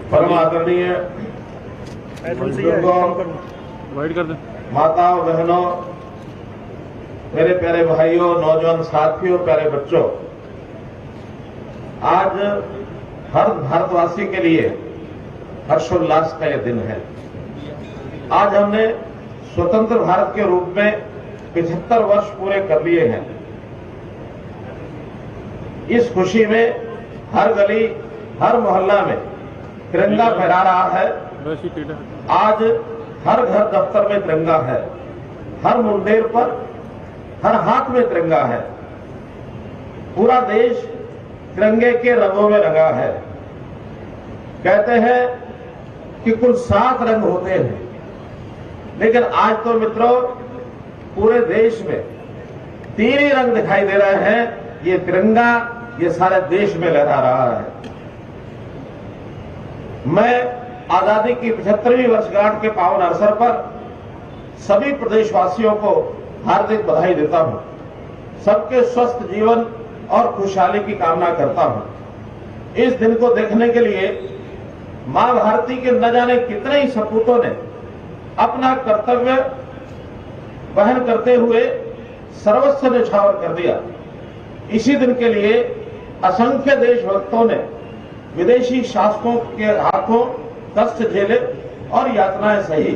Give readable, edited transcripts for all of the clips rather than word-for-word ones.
परम आदरणीय बुजुर्गों, माताओं, बहनों, मेरे प्यारे भाइयों, नौजवान साथियों, प्यारे बच्चों, आज हर भारतवासी के लिए हर्षोल्लास का यह दिन है। आज हमने स्वतंत्र भारत के रूप में 75 वर्ष पूरे कर लिए हैं। इस खुशी में हर गली, हर मोहल्ला में तिरंगा फहरा रहा है। आज हर घर दफ्तर में तिरंगा है, हर मुंडेर पर, हर हाथ में तिरंगा है। पूरा देश तिरंगे के रंगों में रंगा है। कहते हैं कि कुल 7 रंग होते हैं, लेकिन आज तो मित्रों पूरे देश में 3 ही रंग दिखाई दे रहे हैं। ये तिरंगा ये सारे देश में लहरा रहा है। मैं आजादी की 75वीं वर्षगांठ के पावन अवसर पर सभी प्रदेशवासियों को हार्दिक बधाई देता हूं। सबके स्वस्थ जीवन और खुशहाली की कामना करता हूं। इस दिन को देखने के लिए मां भारती के न जाने कितने ही सपूतों ने अपना कर्तव्य वहन करते हुए सर्वस्व न्यौछावर कर दिया। इसी दिन के लिए असंख्य देशभक्तों ने विदेशी शासकों के हाथों कष्ट झेले और यातनाएं सही।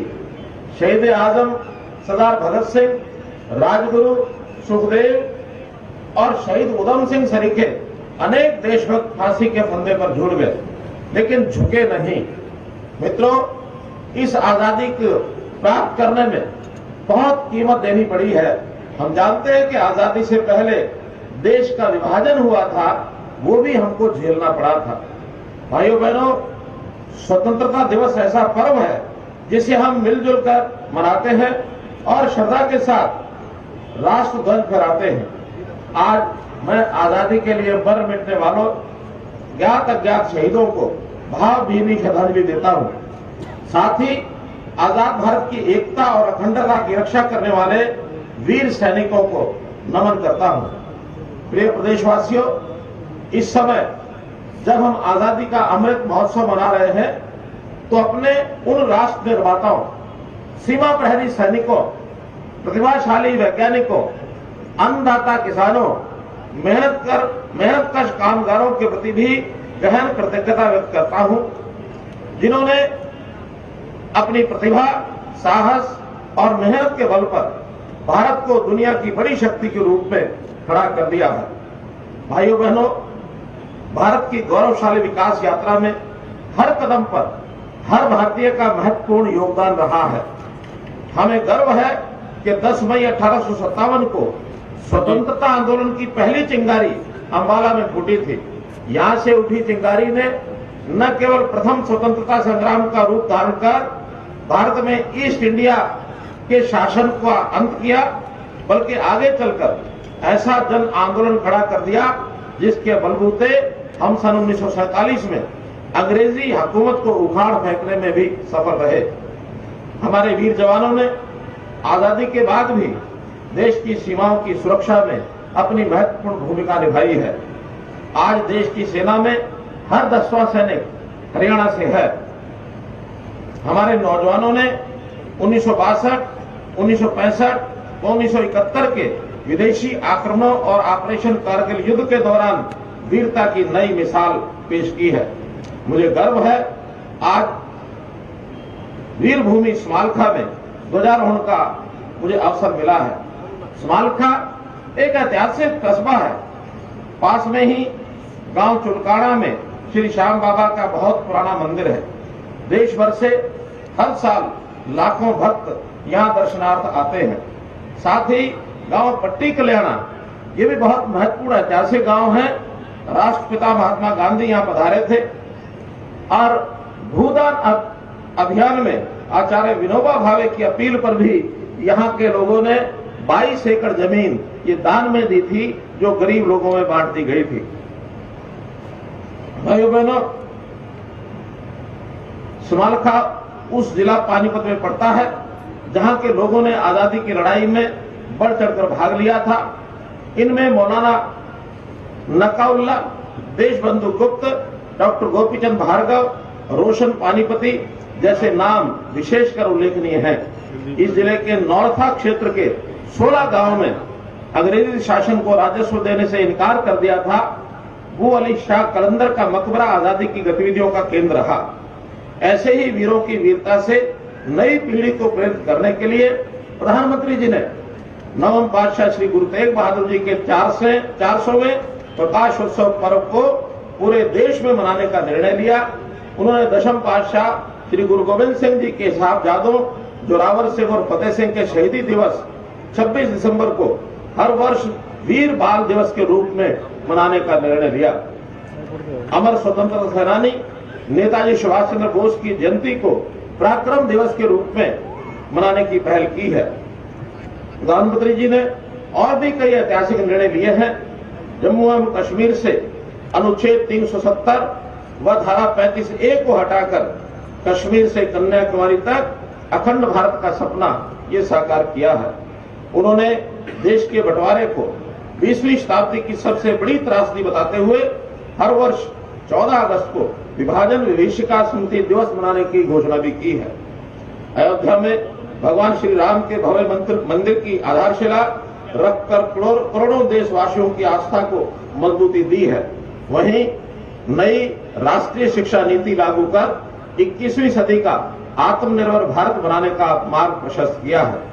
शहीद आजम सरदार भगत सिंह, राजगुरु सुखदेव और शहीद उधम सिंह सरीखे अनेक देशभक्त फांसी के फंदे पर झूल गए, लेकिन झुके नहीं। मित्रों, इस आजादी को प्राप्त करने में बहुत कीमत देनी पड़ी है। हम जानते हैं कि आजादी से पहले देश का विभाजन हुआ था, वो भी हमको झेलना पड़ा था। भाइयों बहनों, स्वतंत्रता दिवस ऐसा पर्व है जिसे हम मिलजुल कर मनाते हैं और श्रद्धा के साथ राष्ट्र ध्वज फहराते हैं। आज मैं आजादी के लिए मर मिटने वालों, ज्ञात अज्ञात शहीदों को भावभीनी श्रद्धांजलि देता हूं। साथ ही आजाद भारत की एकता और अखंडता की रक्षा करने वाले वीर सैनिकों को नमन करता हूं। प्रिय प्रदेशवासियों, इस समय जब हम आजादी का अमृत महोत्सव मना रहे हैं, तो अपने उन राष्ट्र निर्माताओं, सीमा प्रहरी सैनिकों, प्रतिभाशाली वैज्ञानिकों, अन्नदाता किसानों, मेहनतकश कामगारों के प्रति भी गहन कृतज्ञता व्यक्त करता हूं, जिन्होंने अपनी प्रतिभा, साहस और मेहनत के बल पर भारत को दुनिया की बड़ी शक्ति के रूप में खड़ा कर दिया है। भाइयों बहनों, भारत की गौरवशाली विकास यात्रा में हर कदम पर हर भारतीय का महत्वपूर्ण योगदान रहा है। हमें गर्व है कि 10 मई 1857 को स्वतंत्रता आंदोलन की पहली चिंगारी अंबाला में फूटी थी। यहां से उठी चिंगारी ने न केवल प्रथम स्वतंत्रता संग्राम का रूप धारण कर भारत में ईस्ट इंडिया के शासन का अंत किया, बल्कि आगे चलकर ऐसा जन आंदोलन खड़ा कर दिया जिसके बलबूते हम सन 1947 में अंग्रेजी हुकूमत को उखाड़ फेंकने में भी सफल रहे। हमारे वीर जवानों ने आजादी के बाद भी देश की सीमाओं की सुरक्षा में अपनी महत्वपूर्ण भूमिका निभाई है। आज देश की सेना में हर 10वां सैनिक हरियाणा से है। हमारे नौजवानों ने 1962, 1965 और 1971 के विदेशी आक्रमणों और ऑपरेशन कारगिल युद्ध के दौरान वीरता की नई मिसाल पेश की है। मुझे गर्व है आज वीरभूमि स्मारका में ध्वजारोहण का मुझे अवसर मिला है। स्मारका एक ऐतिहासिक कस्बा है। पास में ही गांव चुलकाड़ा में श्री श्याम बाबा का बहुत पुराना मंदिर है। देश भर से हर साल लाखों भक्त यहां दर्शनार्थ आते हैं। साथ ही गांव पट्टी कल्याणा, ये भी बहुत महत्वपूर्ण ऐतिहासिक गांव है। राष्ट्रपिता महात्मा गांधी यहां पधारे थे और भूदान अभियान में आचार्य विनोबा भावे की अपील पर भी यहां के लोगों ने 22 एकड़ जमीन ये दान में दी थी, जो गरीब लोगों में बांट दी गई थी। भाइयों बहनों, स्मारका उस जिला पानीपत में पड़ता है जहां के लोगों ने आजादी की लड़ाई में बढ़ चढ़कर भाग लिया था। इनमें मौलाना नकाउल्ला, देशबंधु गुप्त, डॉक्टर गोपीचंद भार्गव रोशन पानीपति जैसे नाम विशेषकर उल्लेखनीय हैं। इस जिले के नौरथा क्षेत्र के 16 गांवों में अंग्रेजी शासन को राजस्व देने से इनकार कर दिया था। वो अली शाह कलंदर का मकबरा आजादी की गतिविधियों का केंद्र रहा। ऐसे ही वीरों की वीरता से नई पीढ़ी को प्रेरित करने के लिए प्रधानमंत्री जी ने नवम पातशाह श्री गुरु तेग बहादुर जी के 400वें प्रकाश उत्सव पर्व को पूरे देश में मनाने का निर्णय लिया। उन्होंने दशम पातशाह श्री गुरु गोविंद सिंह जी के साहबजादों जोरावर सिंह और फतेह सिंह के शहीदी दिवस 26 दिसंबर को हर वर्ष वीर बाल दिवस के रूप में मनाने का निर्णय लिया। अमर स्वतंत्रता सेनानी नेताजी सुभाष चंद्र बोस की जयंती को पराक्रम दिवस के रूप में मनाने की पहल की है। प्रधानमंत्री जी ने और भी कई ऐतिहासिक निर्णय लिए हैं। जम्मू एवं कश्मीर से अनुच्छेद 370 व धारा 35A को हटाकर कश्मीर से कन्याकुमारी तक अखंड भारत का सपना ये साकार किया है। उन्होंने देश के बंटवारे को 20वीं शताब्दी की सबसे बड़ी त्रासदी बताते हुए हर वर्ष 14 अगस्त को विभाजन विभीषिका स्मृति दिवस मनाने की घोषणा भी की है। अयोध्या में भगवान श्री राम के भव्य मंदिर की आधारशिला रखकर करोड़ों देशवासियों की आस्था को मजबूती दी है। वहीं नई राष्ट्रीय शिक्षा नीति लागू कर 21वीं सदी का आत्मनिर्भर भारत बनाने का मार्ग प्रशस्त किया है।